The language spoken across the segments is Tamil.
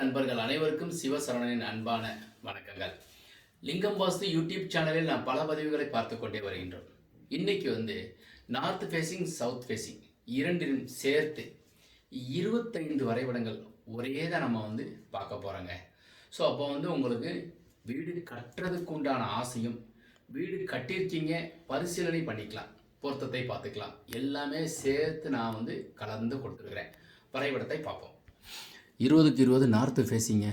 அன்பர்கள் அனைவருக்கும் சிவசரவணனின் அன்பான வணக்கங்கள். லிங்கம் வாஸ்து யூடியூப் சேனலில் நாம் பல பதிவுகளை பார்த்து கொண்டே வருகின்றோம். இன்னைக்கு நார்த் ஃபேஸிங் சவுத் ஃபேஸிங் இரண்டிலும் சேர்த்து 25 வரைபடங்கள் ஒரே தான் நம்ம பார்க்க போகிறோங்க. ஸோ அப்போ உங்களுக்கு வீடு கட்டுறதுக்கு உண்டான ஆசையும், வீடு கட்டியிருக்கீங்க பரிசீலனை பண்ணிக்கலாம், பொருத்தத்தை பார்த்துக்கலாம், எல்லாமே சேர்த்து நான் கலந்து கொடுத்துருக்குறேன். வரைபடத்தை பார்ப்போம். 20க்கு 20 நார்த்து ஃபேஸிங்க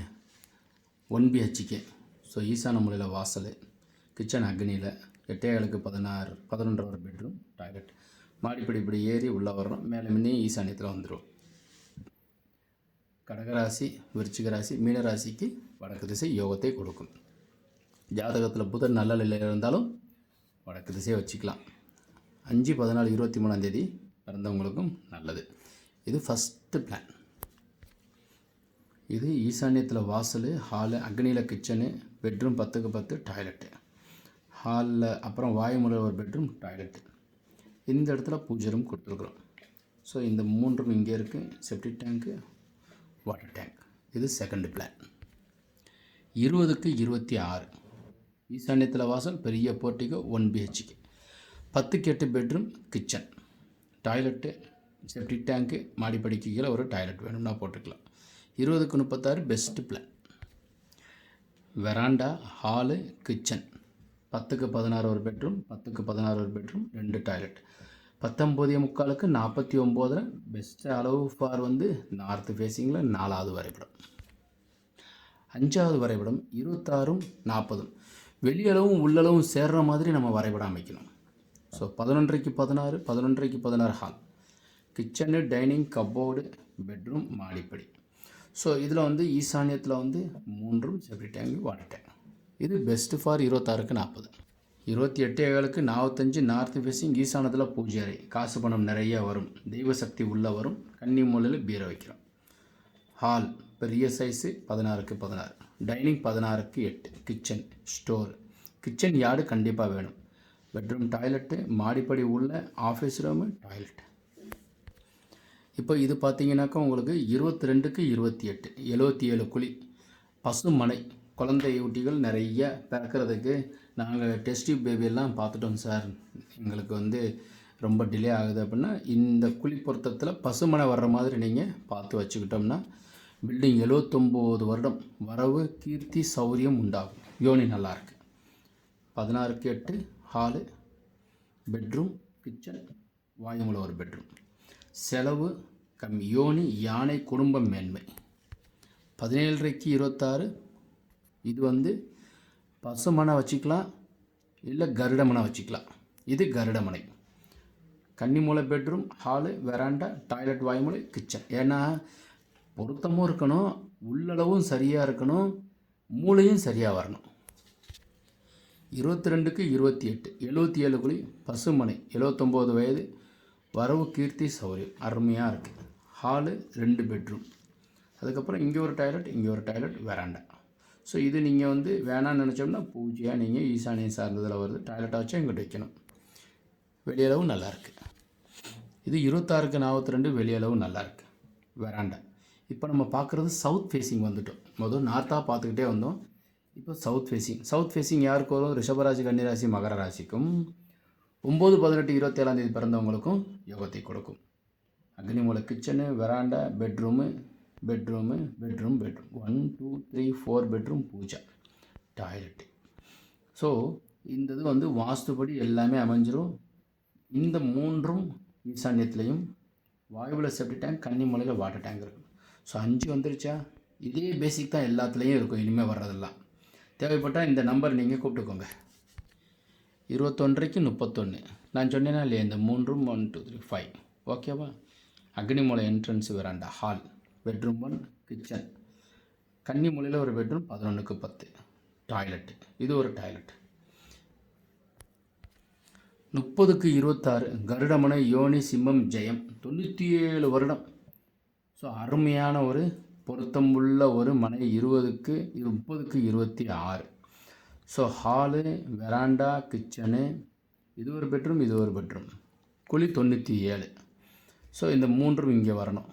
1 BHK. ஸோ ஈசான மூலையில் வாசல், கிச்சன் அக்னியில், 8 16 11 பெட்ரூம், டாய்லெட், மாடிப்படி இப்படி ஏறி உள்ளே வர்றோம். மேலே முன்னே ஈசானியத்தில் வந்துடும். கடகராசி, விருச்சிக ராசி, மீனராசிக்கு வடக்கு திசை யோகத்தை கொடுக்கும். ஜாதகத்தில் புதன் நல்ல நிலையில் இருந்தாலும் வடக்கு திசையை வச்சுக்கலாம். 5/14/23 பிறந்தவங்களுக்கும் நல்லது. இது ஃபஸ்ட்டு பிளான். இது ஈசானியத்தில் வாசல், ஹாலு, அக்னியில் கிச்சனு, பெட்ரூம் 10க்கு 10, டாய்லெட்டு, ஹாலில் அப்புறம் வாயுமூலையில் ஒரு பெட்ரூம், டாய்லெட்டு. இந்த இடத்துல பூஜை ரூம் கொடுத்துருக்குறோம். ஸோ இந்த 3 ரூம் இங்கே இருக்குது. Septic tank, water tank. இது செகண்ட் பிளான். 20க்கு 26 ஈசானியத்தில் வாசல், பெரிய போர்ட்டிகோ, 1 BHK, 10க்கு 8 bedroom, kitchen, toilet, septic tank, மாடிப்படிக்கு கீழே ஒரு டாய்லெட் வேணும்னா போட்டுக்கலாம். 20க்கு 36 best plan. Veranda, hall, kitchen, 10க்கு 16 ஒரு பெட்ரூம், 10க்கு 16 ஒரு பெட்ரூம், 2 டாய்லெட், 19:45க்கு 49 பெஸ்ட்டு அளவு ஃபார் நார்த்து ஃபேஸிங்கில் 4வது வரைபடம். 5வது வரைபடம் 26 40 வெளியளவும் உள்ளளவும் சேர்ற மாதிரி நம்ம வரைபடம் அமைக்கணும். ஸோ 11க்கு 16 11க்கு 16 hall, kitchen, dining, cupboard, bedroom, மாடிப்படி. ஸோ இதில் ஈசானியத்தில் 3 room, septic tank, water tank. இது பெஸ்ட்டு ஃபார் 26க்கு 40. 28 45 நார்த் ஃபேஸிங் ஈசானத்தில் பூஜை அறை, காசு பணம் நிறைய வரும், தெய்வ சக்தி உள்ளே வரும், கன்னி மூலையில் பீரை வைக்கிறோம். ஹால் பெரிய சைஸு 16க்கு 16, டைனிங் 16க்கு 8, கிச்சன், ஸ்டோர், கிச்சன் யார்டு கண்டிப்பாக வேணும், பெட்ரூம், டாய்லெட்டு, மாடிப்படி உள்ள ஆஃபீஸ் ரூமு, டாய்லெட். இப்போ இது பார்த்தீங்கன்னாக்கா உங்களுக்கு 22க்கு 28 77 குழி, பசுமனை, குழந்தை ஊட்டிகள் நிறைய பிறக்கிறதுக்கு நாங்கள் டெஸ்டிவ் பேபியெல்லாம் பார்த்துட்டோம் சார், எங்களுக்கு ரொம்ப டிலே ஆகுது அப்படின்னா இந்த குழி பொருத்தத்தில் பசுமனை வர்ற மாதிரி நீங்கள் பார்த்து வச்சுக்கிட்டோம்னா பில்டிங் 79 வருடம் வரவு, கீர்த்தி, சௌரியம் உண்டாகும். யோனி நல்லாயிருக்கு. 16க்கு 8 ஹாலு, பெட்ரூம், கிச்சன், வாயுமூலை ஒரு பெட்ரூம். செலவு கம்மி, யோனி, யானை, குடும்பம் மேன்மை. 17க்கு 26 இது பசுமனை வச்சுக்கலாம், இல்லை கருடமனை வச்சுக்கலாம். இது கருடமனை. கன்னிமூலை பெட்ரூம், ஹாலு, வெராண்டா, டாய்லெட், வாயுமூலை, கிச்சன். ஏன்னா பொருத்தமும் இருக்கணும், உள்ளளவும் சரியாக இருக்கணும், மூளையும் சரியாக வரணும். 22க்கு 28 77 குழி, பசுமனை, 79 வயது, வரவு, கீர்த்தி, சௌரியம் அருமையாக இருக்குது. ஹாலு, 2 பெட்ரூம், அதுக்கப்புறம் இங்கே ஒரு டாய்லெட், இங்கே ஒரு டாய்லெட், வெராண்டா. ஸோ இது நீங்கள் வேணான்னு நினச்சோம்னா பூஜையாக நீங்கள் ஈசானியம் சார்ந்ததில் வருது, டாய்லெட்டாக வச்சா இங்கிட்ட வைக்கணும். வெளியளவு நல்லாயிருக்கு. இது 26க்கு 42 வெளியளவு நல்லாயிருக்கு. வெராண்டா. இப்போ நம்ம பார்க்குறது சவுத் ஃபேஸிங் வந்துட்டோம். முதல் நார்த்தாக பார்த்துக்கிட்டே வந்தோம், இப்போ சவுத் ஃபேஸிங். சவுத் ஃபேஸிங் யாருக்கு வரும்? ரிஷபராசி, கன்னிராசி, மகர ராசிக்கும் 9 18 27 பிறந்தவங்களுக்கும் யோகத்தை கொடுக்கும். அக்னிமூலை, kitchen, veranda, bedroom, 1 2 3 4 bedroom, puja, toilet. So இந்த இது வாஸ்துபடி எல்லாமே அமைஞ்சிரும். இந்த 3ம் ஈசான்யத்துலேயும், வாயுவில் செப்டிக் டேங்க், கன்னி மூலையில் வாட்டர் டேங்க் இருக்கும். ஸோ 5 வந்துருச்சா? இதே பேசிக் தான் எல்லாத்துலேயும் இருக்கும். இனிமேல் வர்றதெல்லாம் தேவைப்பட்டால் இந்த நம்பர் நீங்கள் கூப்பிட்டுக்கோங்க. 21க்கு 31 நான் சொன்னேன்னா இல்லையா, இந்த 3 ரூம் 1 2 3 5 ஓகேவா? அக்னிமூலை entrance, veranda, hall, bedroom 1, kitchen, கன்னி மூலையில் ஒரு பெட்ரூம், 11க்கு 10, டாய்லெட்டு, இது ஒரு டாய்லெட். 30க்கு 26 கருடமனை, யோனி, சிம்மம், ஜெயம், 97 வருடம். ஸோ அருமையான ஒரு பொருத்தம் உள்ள ஒரு மனை. 30க்கு 26. ஸோ ஹாலு, வெராண்டா, கிச்சனு, இது ஒரு பெட்ரூம், இது ஒரு பெட்ரூம். குழி 97. ஸோ இந்த 3ம் இங்கே வரணும்.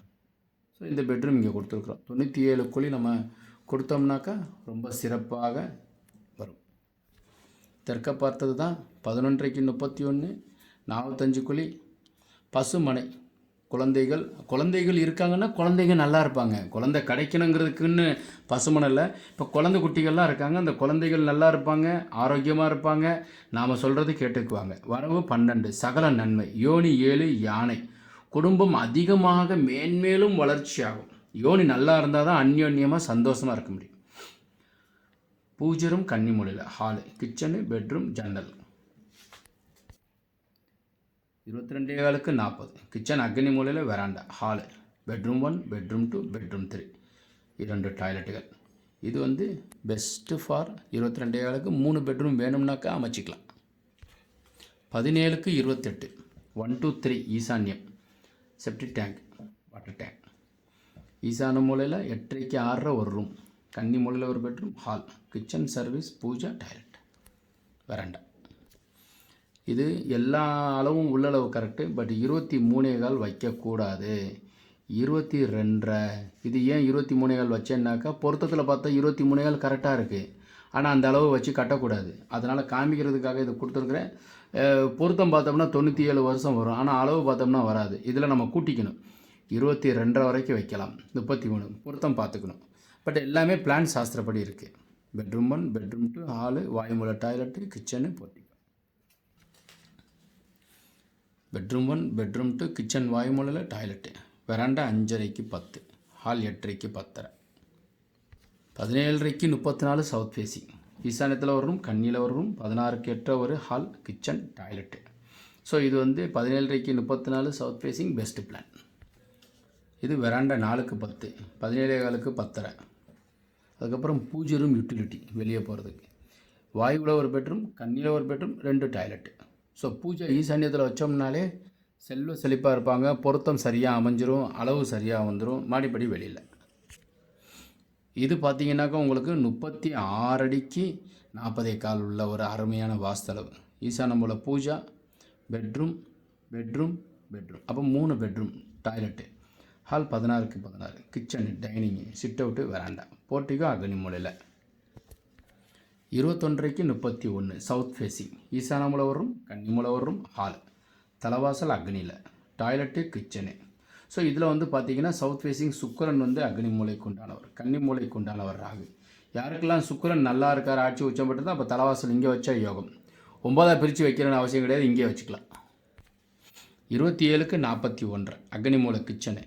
ஸோ இந்த பெட்ரூம் இங்கே கொடுத்துருக்குறோம். 97 குழி நம்ம கொடுத்தோம்னாக்கா ரொம்ப சிறப்பாக வரும். தெற்க பார்த்தது தான் 11:31 45 குழி பசுமனை. குழந்தைகள் இருக்காங்கன்னா குழந்தைங்க நல்லா இருப்பாங்க. குழந்தை கிடைக்கணுங்கிறதுக்குன்னு பசுமனை இல்லை. இப்போ குழந்தை குட்டிகள்லாம் இருக்காங்க. அந்த குழந்தைகள் நல்லா இருப்பாங்க, ஆரோக்கியமாக இருப்பாங்க, நாம் சொல்கிறது கேட்டுக்குவாங்க. வரவு 12 சகல நன்மை. யோனி 7 யானை. குடும்பம் அதிகமாக மேன்மேலும் வளர்ச்சியாகும். யோனி நல்லா இருந்தால் தான் அந்யோன்யமாக சந்தோஷமாக இருக்க முடியும். பூஜரும் கன்னிமூலையில் ஹாலு, கிச்சனு, பெட்ரூம், ஜன்னல். 22 40 கிச்சன் அக்னி மூலையில் veranda, hall, bedroom 1 bedroom 2 bedroom 3 2 டாய்லெட்டுகள். இது வந்து பெஸ்ட்டு ஃபார் 22 3 பெட்ரூம் வேணும்னாக்கா அமைச்சிக்கலாம். 17 28 1 2 3 ஈசான்யம் செப்டிக் டேங்க், வாட்டர் டேங்க். ஈசான மூலையில் 8:30 6 ஒரு ரூம், கன்னி மூலையில் ஒரு bedroom, hall, kitchen, service, puja, toilet, veranda. இது எல்லா அளவும் உள்ளளவு கரெக்டு. பட் 23.25 வைக்கக்கூடாது. 22.5. இது ஏன் 23.25 வச்சேன்னாக்கா பொருத்தத்தில் பார்த்தா 23.25 கரெக்டாக இருக்குது. ஆனால் அந்த அளவு வச்சு கட்டக்கூடாது. அதனால் காமிக்கிறதுக்காக இது கொடுத்துருக்குறேன். பொருத்தம் பார்த்தோம்னா 97 வருஷம் வரும். ஆனால் அளவு பார்த்தோம்னா வராது. இதில் நம்ம கூட்டிக்கணும். 22 வரைக்கும் வைக்கலாம். 33 பொருத்தம் பார்த்துக்கணும். பட் எல்லாமே பிளான் சாஸ்திரப்படி இருக்குது. பெட்ரூம் 1 பெட்ரூம் 2 ஹாலு, வாயுமூலை toilet, kitchen, portico. Bedroom 1 bedroom 2 kitchen வாயுமூலையில் toilet, veranda 5:30 10, hall 8:30 10:30. 17:30 34 south facing. ஈசானியத்தில் ஒரு ரூம், கன்னியில் ஒரு ரூம், 16 8 ஒரு ஹால், கிச்சன், டாய்லெட்டு. ஸோ இது வந்து 17:30 34 சவுத் ஃபேஸிங் பெஸ்ட்டு பிளான். இது வெராண்டா 4க்கு 10, 17:15 10:30. அதுக்கப்புறம் பூஜை ரூம் யூட்டிலிட்டி வெளியே போகிறதுக்கு. வாயுவில் ஒரு பெட்ரூம், கன்னியில் ஒரு பெட்ரூம், 2 டாய்லெட்டு. ஸோ பூஜை ஈசான்யத்தில் வச்சோம்னாலே செல்வ செழிப்பாக இருப்பாங்க. பொருத்தம் சரியாக அமைஞ்சிரும், அளவு சரியாக வந்துடும். மாடிப்படி வெளியில். இது பார்த்தீங்கன்னாக்கா உங்களுக்கு 36 அடிக்கு 40.25 உள்ள ஒரு அருமையான வாஸ்தளவு. ஈசான மூலை பூஜா, பெட்ரூம் பெட்ரூம் பெட்ரூம், அப்போ 3 பெட்ரூம், டாய்லெட்டு, ஹால் 16க்கு 16, kitchen, dining, sit out, veranda, portico அக்னி மூலையில். 21:30 31 சவுத் ஃபேஸிங். ஈசான மூலை ஒரு ரூம், கன்னி மூலை ஒரு ரூம், ஹால், தலைவாசல் அக்னியில், டாய்லெட்டு, கிச்சனு. ஸோ இதில் வந்து பார்த்தீங்கன்னா சவுத் ஃபேஸிங் சுக்கிரன் வந்து அக்னி மூலைக்கு உண்டானவர், கன்னி மூலைக்கு உண்டானவர் ராகு. யாருக்கெல்லாம் சுக்கிரன் நல்லா இருக்கார், ஆட்சி உச்சம் பெற்றது, அப்போ தலைவாசல் இங்கே வச்சா யோகம். 9 பிரித்து வைக்கிறன்னு அவசியம் கிடையாது, இங்கே வச்சுக்கலாம். 27க்கு 41 அக்னி மூலை கிச்சனு,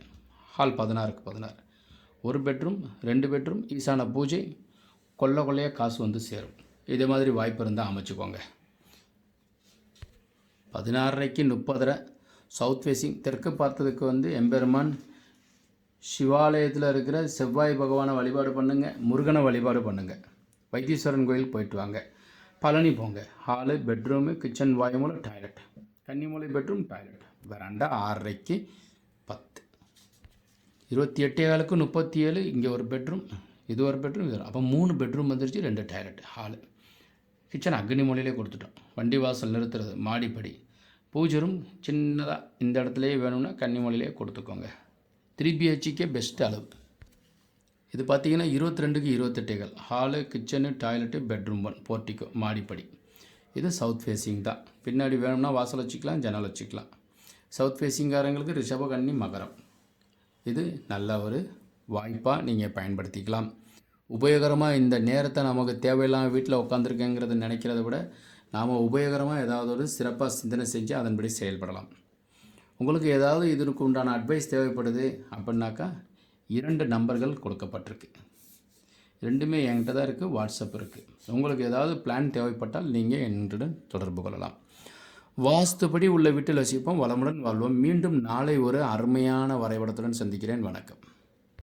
ஹால் 16க்கு 16, ஒரு பெட்ரூம் 2 பெட்ரூம், ஈசான பூஜை, கொள்ளையாக காசு வந்து சேரும். இதே மாதிரி வாய்ப்பு இருந்தால் அமைச்சுக்கோங்க. 16:30 30 சவுத் ஃபேஸிங். தெற்கு பார்த்ததுக்கு வந்து எம்பெருமான் சிவாலயத்தில் இருக்கிற செவ்வாய் பகவானை வழிபாடு பண்ணுங்கள், முருகனை வழிபாடு பண்ணுங்கள். வைத்தீஸ்வரன் கோயிலுக்கு போயிட்டு வாங்க. பழனி போங்க. ஹாலு, பெட்ரூமு, கிச்சன், வாயுமூலை, டாய்லெட், கன்னிமூலை பெட்ரூம், டாய்லெட், வெராண்டா 6:30 10. 28:15 37 இங்கே ஒரு பெட்ரூம், இது ஒரு பெட்ரூம், இது அப்போ 3 பெட்ரூம் வந்துருச்சு, 2 டாய்லெட், ஹாலு, கிச்சன் அக்னி மூலையிலே கொடுத்துட்டோம். வண்டி வாசல் நிறுத்துறது, மாடிப்படி, பூஜை ரூம் சின்னதாக இந்த இடத்துலையே வேணும்னா கன்னி மூலையிலே கொடுத்துக்கோங்க. 3 BHK பெஸ்ட்டு அளவு. இது பார்த்தீங்கன்னா 22க்கு 28 hall, kitchen, toilet, bedroom 1 portico, மாடிப்படி. இது சவுத் ஃபேஸிங் தான். பின்னாடி வேணும்னா வாசல் வச்சுக்கலாம், ஜன்னல் வச்சுக்கலாம். சவுத் ஃபேஸிங்காரங்களுக்கு ரிஷப, கன்னி, மகரம். இது நல்ல ஒரு வாய்ப்பாக நீங்கள் பயன்படுத்திக்கலாம். உபயோகரமாக இந்த நேரத்தை நமக்கு தேவையில்லாமல் வீட்டில் உட்காந்துருக்கேங்கிறத நினைக்கிறத விட நாம் உபயோகரமாக ஏதாவது ஒரு சிறப்பாக சிந்தனை செஞ்சு அதன்படி செயல்படலாம். உங்களுக்கு ஏதாவது இதற்கு உண்டான அட்வைஸ் தேவைப்படுது அப்படின்னாக்கா 2 நம்பர்கள் கொடுக்கப்பட்டிருக்கு. 2மே என்கிட்ட தான் இருக்குது, வாட்ஸ்அப் இருக்குது. உங்களுக்கு ஏதாவது பிளான் தேவைப்பட்டால் நீங்கள் என்னுடன் தொடர்பு கொள்ளலாம். வாஸ்துபடி உள்ள வீட்டில் வசிப்போம், வளமுடன் வாழ்வோம். மீண்டும் நாளை ஒரு அருமையான வரைபடத்துடன் சந்திக்கிறேன். வணக்கம்.